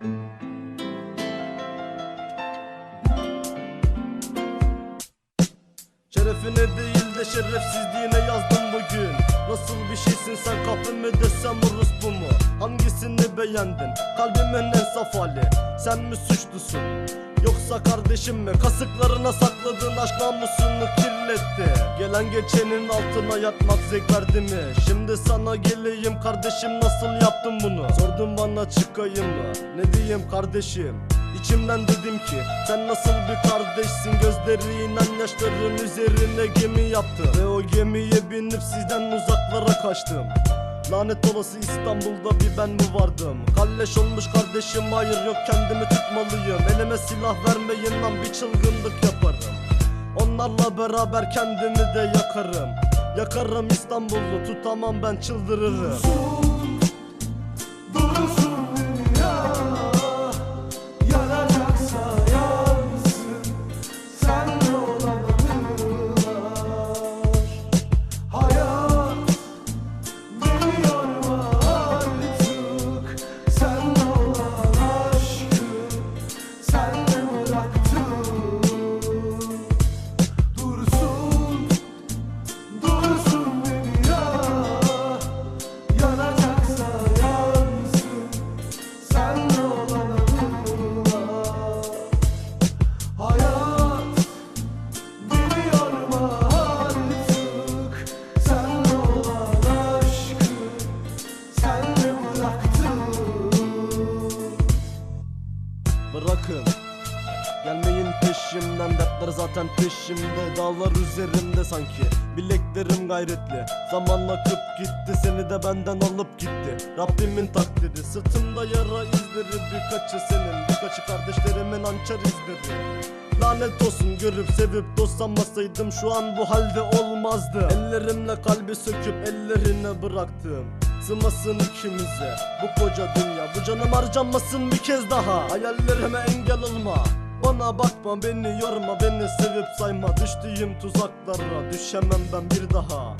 Şerefine değil de şerefsizliğine yazdım bugün. Nasıl bir şeysin sen, kahve mi desem orospu mu? Hangisini beğendin? Kalbimin en saf hali. Sen mi suçlusun yoksa kardeşim mi? Kasıklarına sakladığın aşk namusunu kirletti. Gelen geçenin altına yatmak zevk verdi mi? Şimdi sana geleyim kardeşim, nasıl yaptın bunu? Sordun bana çıkayım mı? Ne diyeyim kardeşim? İçimden dedim ki sen nasıl bir kardeşsin? Gözlerinden yaşların üzerine gemi yaptım ve o gemiye binip sizden uzaklara kaçtım. Lanet olası İstanbul'da bir ben mi vardım? Kalleş olmuş kardeşim, hayır yok, kendimi tutmalıyım. Elime silah vermeyin lan, bir çılgınlık yaparım. Onlarla beraber kendimi de yakarım. Yakarım İstanbul'u, tutamam ben, çıldırırım. Bırakın gelmeyin peşimden, dertler zaten peşimde. Dağlar üzerimde sanki, bileklerim gayretli. Zaman akıp gitti, seni de benden alıp gitti. Rabbimin takdiri, sırtımda yara izleri. Birkaçı senin, birkaçı kardeşlerimin hançer izleri. Lanet olsun, görüp sevip dostlanmasaydım şu an bu halde olmazdı. Ellerimle kalbi söküp ellerine bıraktım. Sığmasın ikimize bu koca dünya, bu canım harcanmasın bir kez daha. Hayallerime engel olma, bana bakma, beni yorma, beni sevip sayma. Düştüğüm tuzaklara düşemem ben bir daha.